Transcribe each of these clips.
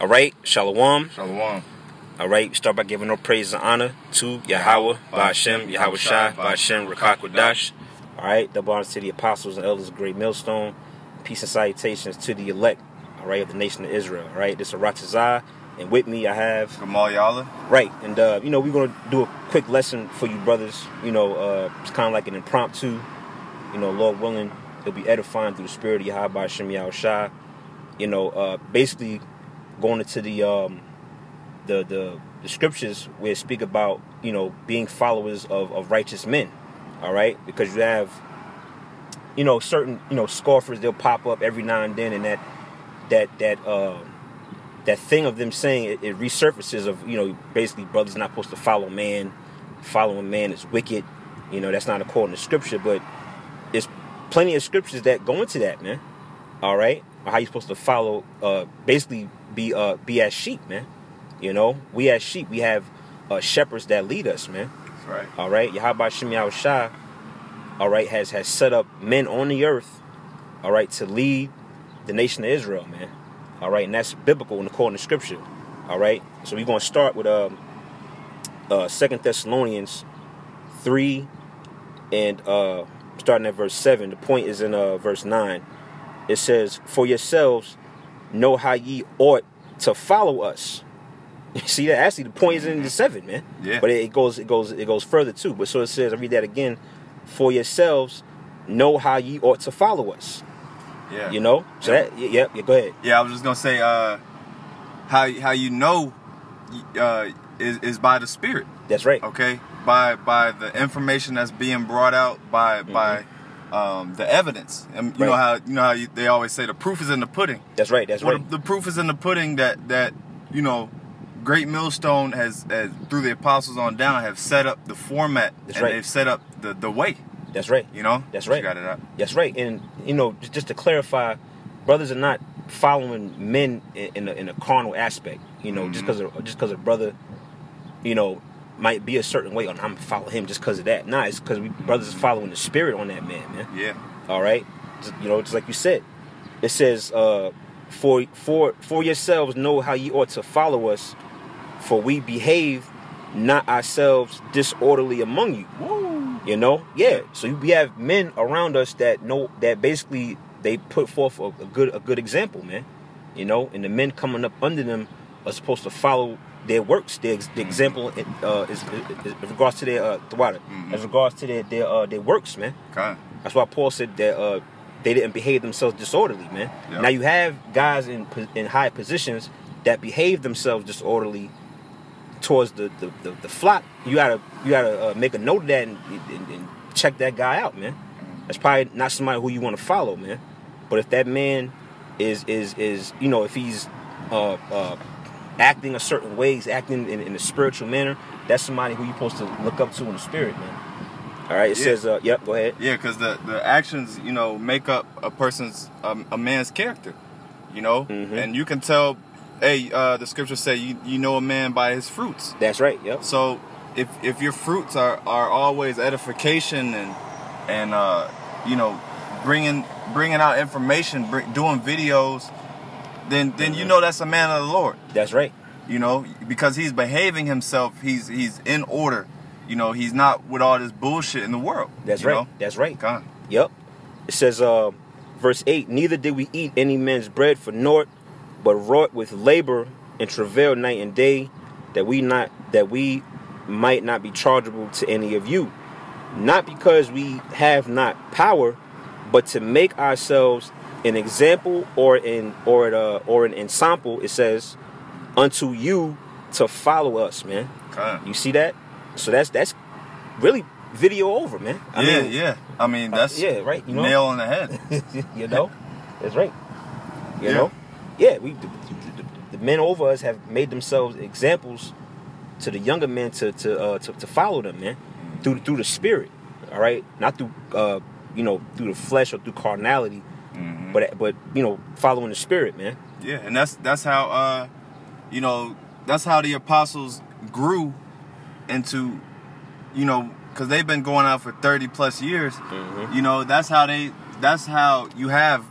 All right, Shalom. Shalom. All right, start by giving no praise and honor to Yahweh, Ba'ashem, Yahweh Shai, Ba'ashem, Rakakwadash. All right, double honor to the apostles and elders of Great Millstone. Peace and salutations to the elect, all right, of the nation of Israel. All right, this is Ratazah, and with me I have Gamal Yala. Right, and we're gonna do a quick lesson for you brothers. It's kind of like an impromptu. Lord willing, it'll be edifying through the spirit of Yahweh, Ba'ashem, Yahweh Shai. Basically going into the scriptures where it speak about being followers of righteous men. All right, because you have certain scoffers, they'll pop up every now and then, and that thing of them saying it resurfaces of basically brothers not supposed to follow man, following man is wicked. That's not according to scripture, but there's plenty of scriptures that go into that, man. All right, or how you supposed to follow, basically be as sheep, man. We as sheep, we have shepherds that lead us, man. That's right. All right, Yahweh Shem Yahweh Shai, all right, has set up men on the earth, all right, to lead the nation of Israel, man. All right, and that's biblical and according to scripture. All right, so we're gonna start with 2 Thessalonians 3 and starting at verse 7. The point is in verse 9. It says, "For yourselves know how ye ought to follow us." You see that? Actually, the point is in the 7, man. Yeah. But it goes further too. But so it says, I read that again. "For yourselves know how ye ought to follow us." Yeah. So that, yeah, go ahead. Yeah, I was just gonna say, how you know is by the Spirit. That's right. Okay, by the information that's being brought out by the evidence, and you Right. know how they always say the proof is in the pudding. That's right. That's right. The proof is in the pudding that Great Millstone has through the apostles on down have set up the format. That's and right. They've set up the way. That's right. That's right. You got it out. That's right. And just to clarify, brothers are not following men in a carnal aspect. Just because a brother, might be a certain way, I'm gonna follow him just because of that. Nah, it's because brothers is following the spirit on that man. Yeah. All right. Just like you said, it says, for yourselves know how ye ought to follow us, for we behave not ourselves disorderly among you. Woo. Yeah. So we have men around us that know that basically they put forth a good example, man. And the men coming up under them are supposed to follow their works, the example is in regards to their as regards to their works, man. Okay. That's why Paul said that they didn't behave themselves disorderly, man. Yep. Now you have guys in high positions that behave themselves disorderly towards the flock. You gotta make a note of that and check that guy out, man. That's probably not somebody who you want to follow, man. But if that man is if he's acting a certain way, he's acting in a spiritual manner, that's somebody who you're supposed to look up to in the spirit, man. All right, it says, yep, go ahead. Yeah, because the actions, make up a man's character, and you can tell. Hey, the scriptures say you know a man by his fruits. That's right. Yep. So if your fruits are always edification and bringing out information, doing videos, then that's a man of the Lord. That's right. Because he's behaving himself, he's in order. He's not with all this bullshit in the world. That's right. That's right. God. Yep. It says, verse 8, "Neither did we eat any man's bread for naught, but wrought with labor and travail night and day, that we might not be chargeable to any of you, not because we have not power, but to make ourselves an example or an ensample," it says, "unto you to follow us," man. Okay. You see that? So that's really video over, man. I mean, that's right. Nail on the head. That's right. The men over us have made themselves examples to the younger men to follow them, man, through the spirit. All right, not through through the flesh or through carnality, but following the spirit, man. Yeah, and that's how that's how the apostles grew into, because they've been going out for 30 plus years. That's how you have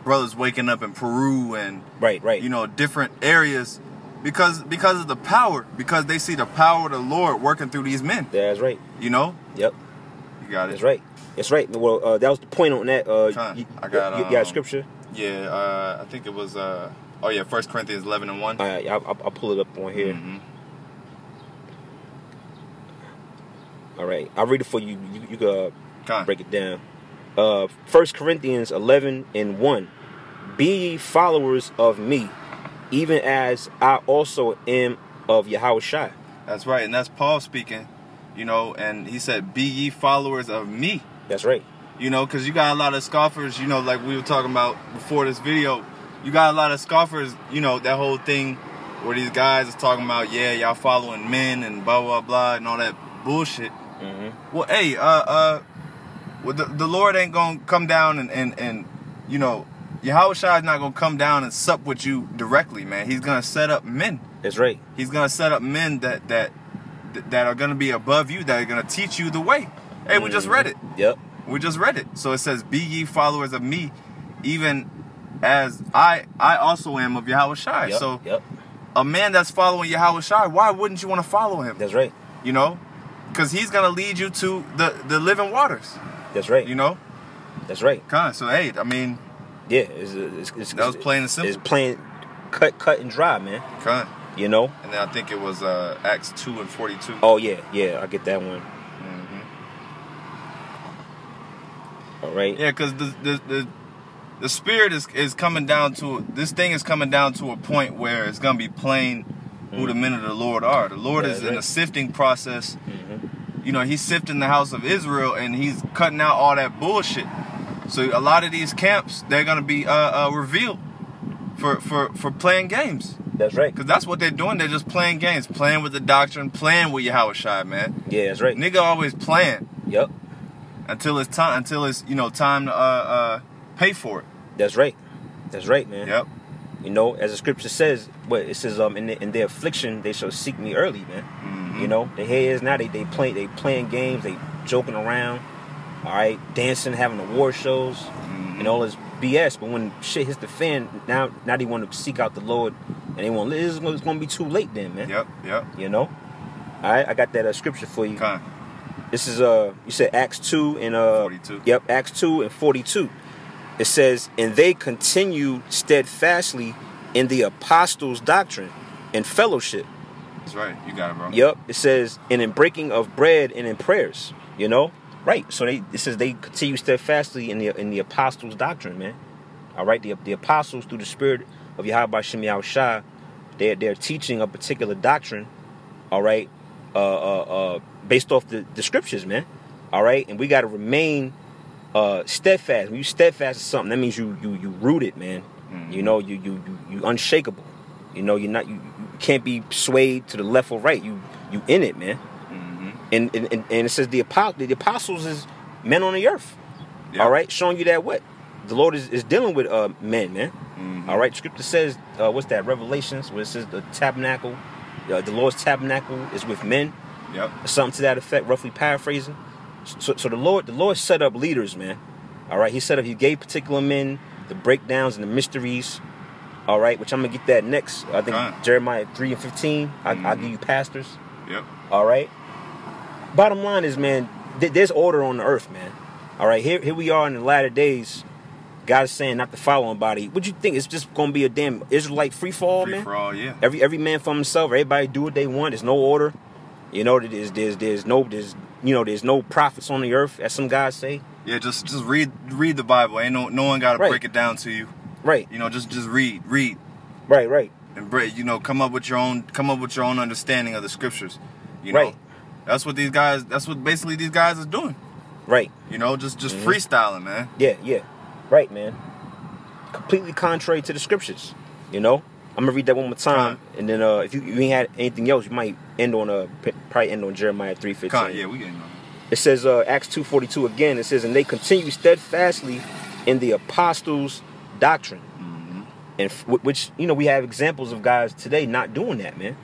brothers waking up in Peru and Right. you know, different areas because of the power, because they see the power of the Lord working through these men. That's right. You know? Yep. You got it. That's right. That's right. Well, that was the point on that. I got you got a scripture? Yeah, I think it was 1 Corinthians 11:1. All right, I'll pull it up on here. Mm-hmm. All right, I'll read it for you. You can break it down. 1 Corinthians 11:1. Be ye followers of me, even as I also am of Yahushua. That's right, and that's Paul speaking, you know, and he said, be ye followers of me. That's right. You know, because you got a lot of scoffers, you know, like we were talking about before this video. You got a lot of scoffers, you know, that whole thing where these guys is talking about, yeah, y'all following men and blah, blah, blah, and all that bullshit. Mm-hmm. Well, hey, the Lord ain't going to come down and you know, Yahushua is not going to come down and sup with you directly, man. He's going to set up men. That's right. He's going to set up men that are going to be above you, that are going to teach you the way. Hey, we just read it. Yep. We just read it. So it says, be ye followers of me, even as I also am of Yahushua. Yep. So yep. A man that's following Yahushua, why wouldn't you want to follow him? That's right. You know? Because he's going to lead you to the living waters. That's right. You know? That's right. So, hey, I mean... Yeah, that was plain and simple. It's plain, cut and dry, man. You know? And then I think it was Acts 2:42. Oh, yeah, I get that one. All right. Yeah, because the spirit is coming down to, this thing is coming down to a point where it's going to be plain who the men of the Lord are. The Lord is in a sifting process. You know, he's sifting the house of Israel and he's cutting out all that bullshit. So a lot of these camps, they're going to be revealed for playing games. That's right. Because that's what they're doing. They're just playing games, playing with the doctrine, playing with Yahushua, man. Yeah, that's right. Nigga always playing. Yep. Until it's time to pay for it. That's right. That's right, man. Yep. You know, as the scripture says, it says in their affliction they shall seek me early, man. Mm-hmm. You know, the head is now they playing games, they joking around, all right, dancing, having award shows, and all this BS. But when shit hits the fan, now they want to seek out the Lord, and they want it's going to be too late then, man. Yep. You know, all right, I got that scripture for you. Okay. This is you said Acts 2 and 42. Yep, Acts 2 and 42. It says, and they continued steadfastly in the apostles' doctrine and fellowship. That's right. You got it, bro. Yep. It says, and in breaking of bread and in prayers. You know? Right. So it says they continue steadfastly in the apostles' doctrine, man. All right. The apostles, through the spirit of Yahweh Shem Yahushua, they're teaching a particular doctrine. All right. Based off the scriptures, man. All right. And we got to remain steadfast. When you steadfast in something, that means you rooted, man. Mm-hmm. You know, you unshakable. You know, you can't be swayed to the left or right. You in it, man. Mm-hmm. And it says the apostles is men on the earth. Yep. All right, showing you that what the Lord is dealing with men, man. Mm-hmm. All right, scripture says what's that? Revelations, where it says the tabernacle, the Lord's tabernacle is with men. Yep. Something to that effect, roughly paraphrasing. So the Lord set up leaders, man. All right, he gave particular men the breakdowns and the mysteries. All right, which I'm gonna get that next. I think Jeremiah 3 and 15. I'll give you pastors. Yep. All right. Bottom line is, man, there's order on the earth, man. All right, here we are in the latter days. God is saying not to follow nobody. What you think? It's just gonna be a damn Israelite free fall, man. Free for all, yeah. Every man for himself. Everybody do what they want. There's no order. You know, there's no prophets on the earth, as some guys say. Yeah, just read the Bible. Ain't no one got to break it down to you. Right. You know, just read. Right. And come up with your own understanding of the scriptures. You know. Right. That's what basically these guys are doing. Right. You know, just freestyling, man. Yeah. Right, man. Completely contrary to the scriptures. You know? I'm gonna read that one more time, and then if you ain't had anything else, you might probably end on Jeremiah 3:15. Yeah, we getting on. It says Acts 2:42 again. It says, and they continue steadfastly in the apostles' doctrine, and which we have examples of guys today not doing that, man.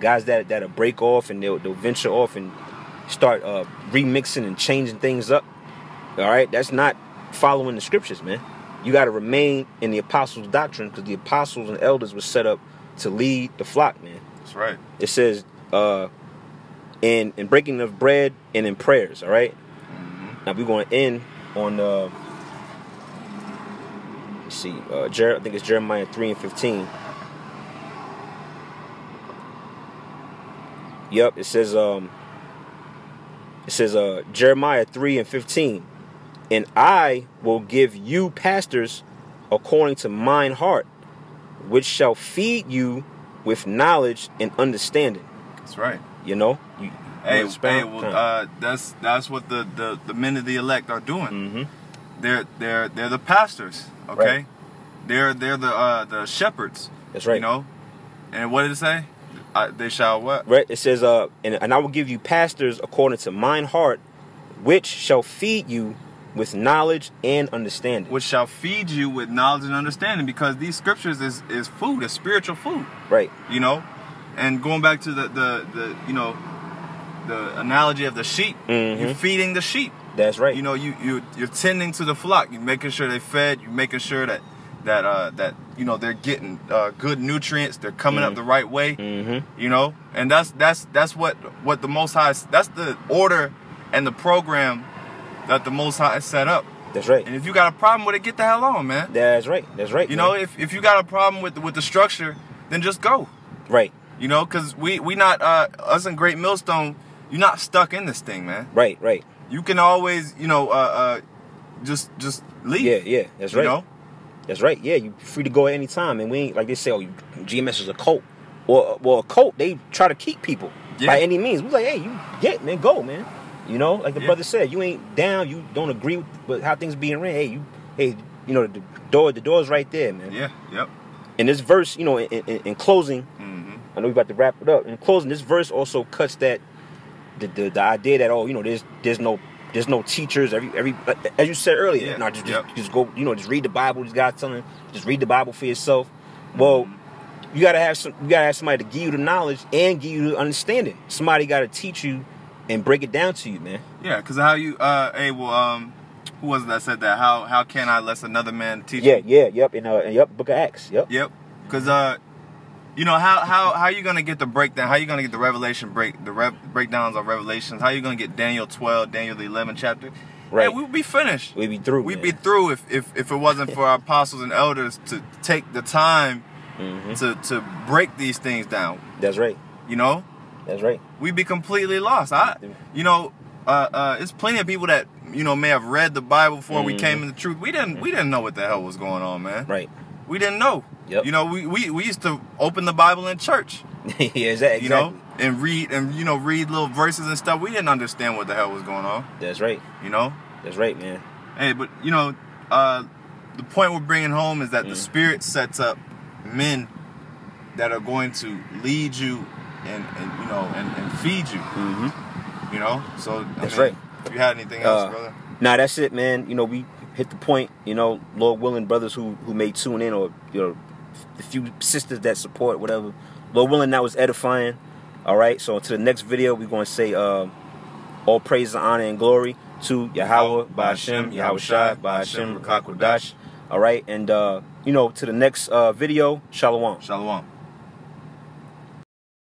Guys that'll break off and they'll venture off and start remixing and changing things up. All right, that's not following the scriptures, man. you got to remain in the apostles' doctrine, because the apostles and elders were set up to lead the flock, man. That's right. It says, in breaking of bread and in prayers, all right? Now we're going to end on, let's see, I think it's Jeremiah 3:15. Yep, it says Jeremiah 3:15. And I will give you pastors according to mine heart, which shall feed you with knowledge and understanding. That's right. You know? That's what the men of the elect are doing. They're the pastors, okay? Right. They're the shepherds. That's right. You know? And what did it say? They shall what? Right. It says, and I will give you pastors according to mine heart, which shall feed you with knowledge and understanding. Which shall feed you with knowledge and understanding, because these scriptures is food, is spiritual food. Right. You know? And going back to the you know, the analogy of the sheep, you're feeding the sheep. That's right. You know, you're tending to the flock. You're making sure they're fed. You're making sure that you know they're getting good nutrients. They're coming up the right way. You know, and that's what the Most High. That's the order and the program that the Most High set up. That's right. And if you got a problem with it, get the hell on, man. That's right. That's right. You know, if you got a problem with the structure, then just go. Right. You know, because we not us in Great Millstone. You're not stuck in this thing, man. Right. Right. You can always, you know, just leave. Yeah. That's right. You know? That's right. Yeah, you're free to go at any time, and we ain't like they say. Oh, GMS is a cult. Well, a cult, they try to keep people by any means. We like, hey, man, go, man. You know, like the brother said, you ain't down. You don't agree with how things being ran. Hey, you know, the door's right there, man. Yeah. Yep. In this verse, you know, in closing, I know we're about to wrap it up. In closing, this verse also cuts that the idea that, oh, you know, there's no teachers. Every as you said earlier, no, just go, you know, just read the Bible. This guy telling, just read the Bible for yourself. Well, you gotta have somebody to give you the knowledge and give you the understanding. Somebody got to teach you and break it down to you, man. Yeah, because how you who was it that said that? How can I lest another man teach? Yep. In Book of Acts. Yep. Because you know how you gonna get the breakdown? How you gonna get the revelation breakdowns of Revelations? How you gonna get Daniel 12, Daniel the 11th chapter? Right. Hey, we'd be finished. We'd be through. We'd be through if it wasn't for our apostles and elders to take the time to break these things down. That's right. You know. That's right. We'd be completely lost. You know, it's plenty of people that, you know, may have read the Bible before we came in the truth. We didn't know what the hell was going on, man. Right. We didn't know. Yep. You know, we used to open the Bible in church. Yeah, exactly. You know, and read little verses and stuff. We didn't understand what the hell was going on. That's right. You know. That's right, man. Hey, but you know, the point we're bringing home is that the Spirit sets up men that are going to lead you and you know and feed you. You know. So that's right. If you had anything else, brother? Nah, that's it, man. You know, we hit the point. You know, Lord willing, brothers who may tune in, or you know, a few sisters that support, whatever. Lord willing, that was edifying. All right. So until the next video, we're going to say all praise, honor, and glory to Yahweh, Ba'ashem, Yahweh Shai, Ba'ashem, Rakakwadash. All right. And, you know, to the next video, Shalom. Shalom.